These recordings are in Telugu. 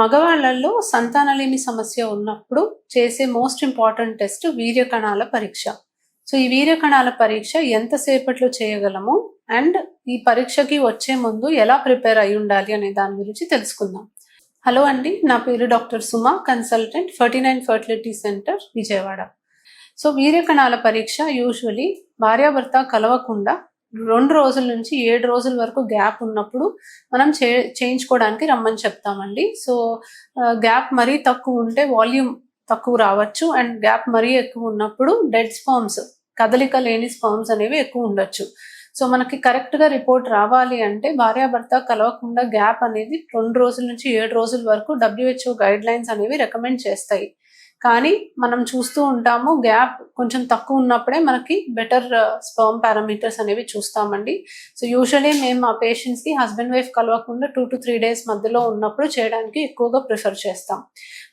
మగవాళ్ళల్లో సంతానలేమి సమస్య ఉన్నప్పుడు చేసే మోస్ట్ ఇంపార్టెంట్ టెస్ట్ వీర్యకణాల పరీక్ష. సో ఈ వీర్యకణాల పరీక్ష ఎంతసేపట్లో చేయగలము అండ్ ఈ పరీక్షకి వచ్చే ముందు ఎలా ప్రిపేర్ అయి ఉండాలి అనే దాని గురించి తెలుసుకుందాం. హలో అండి, నా పేరు doctor Suma, consultant 49 fertility centre, Vijayawada. So వీర్యకణాల పరీక్ష యూజువలీ భార్యాభర్త కలవకుండా 2 రోజుల నుంచి 7 రోజుల వరకు గ్యాప్ ఉన్నప్పుడు మనం చేయించుకోవడానికి రమ్మని చెప్తామండి. సో గ్యాప్ మరీ తక్కువ ఉంటే వాల్యూమ్ తక్కువ రావచ్చు, అండ్ గ్యాప్ మరీ ఎక్కువ ఉన్నప్పుడు డెడ్ స్పర్మ్స్, కదలిక లేని స్పర్మ్స్ అనేవి ఎక్కువ ఉండొచ్చు. సో మనకి కరెక్ట్గా రిపోర్ట్ రావాలి అంటే భార్యాభర్త కలవకుండా గ్యాప్ అనేది 2 రోజుల నుంచి 7 రోజుల వరకు WHO గైడ్ లైన్స్ అనేవి రికమెండ్ చేస్తాయి. కానీ మనం చూస్తూ ఉంటాము గ్యాప్ కొంచెం తక్కువ ఉన్నప్పుడే మనకి బెటర్ స్పర్మ్ పారామీటర్స్ అనేవి చూస్తామండి. సో యూజువలీ మేము మా పేషెంట్స్కి హస్బెండ్ వైఫ్ కలవకుండా 2 to 3 days మధ్యలో ఉన్నప్పుడు చేయడానికి ఎక్కువగా ప్రిఫర్ చేస్తాం.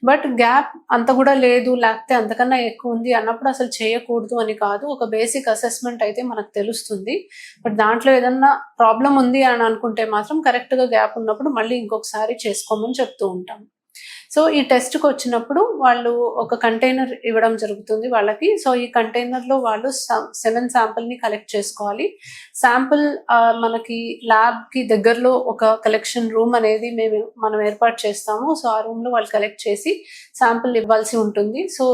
బట్ గ్యాప్ అంత కూడా లేదు, లేకపోతే అంతకన్నా ఎక్కువ ఉంది అన్నప్పుడు అసలు చేయకూడదు అని కాదు. ఒక బేసిక్ అసెస్మెంట్ అయితే మనకు తెలుస్తుంది. బట్ దాంట్లో ఏదన్నా ప్రాబ్లం ఉంది అని అనుకుంటే మాత్రం కరెక్ట్గా గ్యాప్ ఉన్నప్పుడు మళ్ళీ ఇంకొకసారి చేసుకోమని చెప్తూ ఉంటాం. సో ఈ టెస్ట్కి వచ్చినప్పుడు వాళ్ళు ఒక కంటైనర్ ఇవ్వడం జరుగుతుంది వాళ్ళకి. సో ఈ కంటైనర్లో వాళ్ళు 7 శాంపుల్ని కలెక్ట్ చేసుకోవాలి. శాంపుల్ మనకి ల్యాబ్కి దగ్గరలో ఒక కలెక్షన్ రూమ్ అనేది మనం ఏర్పాటు చేస్తాము. సో ఆ రూమ్లో వాళ్ళు కలెక్ట్ చేసి శాంపుల్ ఇవ్వాల్సి ఉంటుంది. సో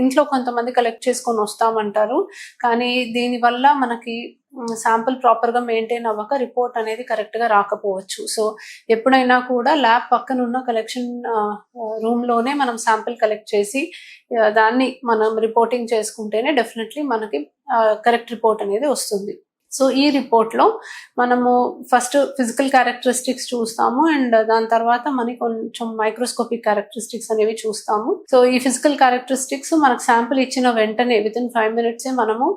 ఇంట్లో కొంతమంది కలెక్ట్ చేసుకొని వస్తామంటారు, కానీ దీనివల్ల మనకి శాంపుల్ ప్రాపర్గా మెయింటైన్ అవ్వక రిపోర్ట్ అనేది కరెక్ట్గా రాకపోవచ్చు. సో ఎప్పుడైనా కూడా ల్యాబ్ పక్కన ఉన్న కలెక్షన్ రూమ్లోనే మనం శాంపుల్ కలెక్ట్ చేసి దాన్ని మనం రిపోర్టింగ్ చేసుకుంటేనే డెఫినెట్లీ మనకి కరెక్ట్ రిపోర్ట్ అనేది వస్తుంది. సో ఈ రిపోర్ట్లో మనము ఫస్ట్ ఫిజికల్ క్యారెక్టరిస్టిక్స్ చూస్తాము, అండ్ దాని తర్వాత మనకి కొంచెం మైక్రోస్కోపిక్ క్యారెక్టరిస్టిక్స్ అనేవి చూస్తాము. సో ఈ ఫిజికల్ క్యారెక్టరిస్టిక్స్ మనకు శాంపుల్ ఇచ్చిన వెంటనే వితిన్ 5 minutes మనము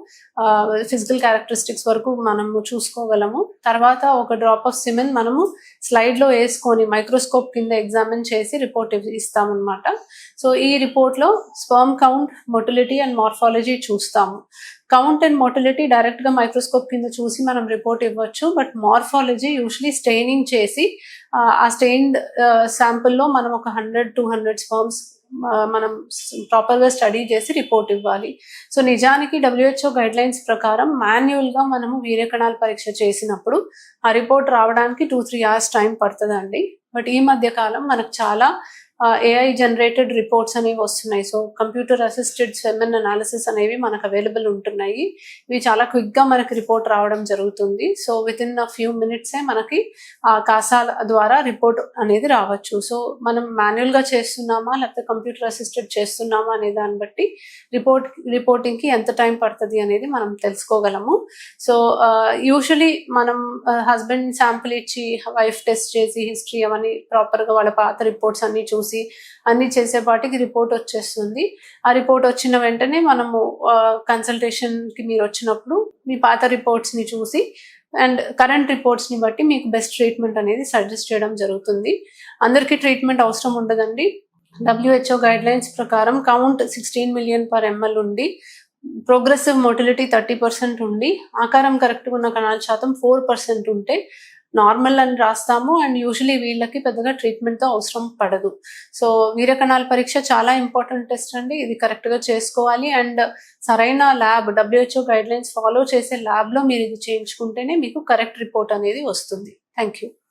ఫిజికల్ క్యారెక్టరిస్టిక్స్ వరకు మనము చూసుకోగలము. తర్వాత ఒక డ్రాప్ ఆఫ్ సిమెన్ మనము స్లైడ్లో వేసుకొని మైక్రోస్కోప్ కింద ఎగ్జామిన్ చేసి రిపోర్ట్ ఇస్తామన్నమాట. సో ఈ రిపోర్ట్లో sperm count, motility and morphology చూస్తాము. కౌంట్ అండ్ మొటిలిటీ డైరెక్ట్గా మైక్రోస్కోప్ కింద చూసి మనం రిపోర్ట్ ఇవ్వచ్చు. బట్ మార్ఫాలజీ యూజువలీ స్టెయినింగ్ చేసి ఆ స్టెయిన్డ్ శాంపుల్లో మనం ఒక 100-200 స్పర్మ్స్ మనం ప్రాపర్గా స్టడీ చేసి రిపోర్ట్ ఇవ్వాలి. సో నిజానికి WHO గైడ్ లైన్స్ ప్రకారం మాన్యువల్గా మనము వీర్యకణాల పరీక్ష చేసినప్పుడు ఆ రిపోర్ట్ రావడానికి 2-3 hours టైం పడుతుందండి. బట్ ఈ మధ్య కాలం మనకు చాలా AI జనరేటెడ్ రిపోర్ట్స్ అనేవి వస్తున్నాయి. So computer assisted semen analysis అనేవి మనకు అవైలబుల్ ఉంటున్నాయి. ఇవి చాలా క్విక్గా మనకి రిపోర్ట్ రావడం జరుగుతుంది. So within a few minutes మనకి కాసాల ద్వారా రిపోర్ట్ అనేది రావచ్చు. సో మనం మాన్యువల్గా చేస్తున్నామా లేకపోతే కంప్యూటర్ అసిస్టెడ్ చేస్తున్నామా అనే దాన్ని బట్టి రిపోర్టింగ్కి ఎంత టైం పడుతుంది అనేది మనం తెలుసుకోగలము. సో యూజువలీ మనం హస్బెండ్ శాంపుల్ ఇచ్చి వైఫ్ టెస్ట్ చేసి హిస్టరీ అవన్నీ ప్రాపర్గా వాళ్ళ పాత రిపోర్ట్స్ అన్నీ చూసి అన్ని చేసేపాటికి రిపోర్ట్ వచ్చేస్తుంది. ఆ రిపోర్ట్ వచ్చిన వెంటనే మనము కన్సల్టేషన్కి మీరు వచ్చినప్పుడు మీ పాత రిపోర్ట్స్ని చూసి అండ్ కరెంట్ రిపోర్ట్స్ని బట్టి మీకు బెస్ట్ ట్రీట్మెంట్ అనేది సజెస్ట్ చేయడం జరుగుతుంది. అందరికీ ట్రీట్మెంట్ అవసరం ఉండదండి. WHO గైడ్ లైన్స్ ప్రకారం కౌంట్ 16 million per ml ఉండి, ప్రోగ్రెసివ్ మొటిలిటీ 30% ఉండి, ఆకారం కరెక్ట్గా ఉన్న కణాల శాతం 4% ఉంటే నార్మల్ అని రాస్తాము. అండ్ యూజువలీ వీళ్ళకి పెద్దగా ట్రీట్మెంట్తో అవసరం పడదు. సో వీర్యకణాల పరీక్ష చాలా ఇంపార్టెంట్ టెస్ట్ అండి. ఇది కరెక్ట్గా చేసుకోవాలి, అండ్ సరైన lab WHO guide lines follow చేసే ల్యాబ్లో మీరు ఇది చేయించుకుంటేనే మీకు కరెక్ట్ రిపోర్ట్ అనేది వస్తుంది. Thank you.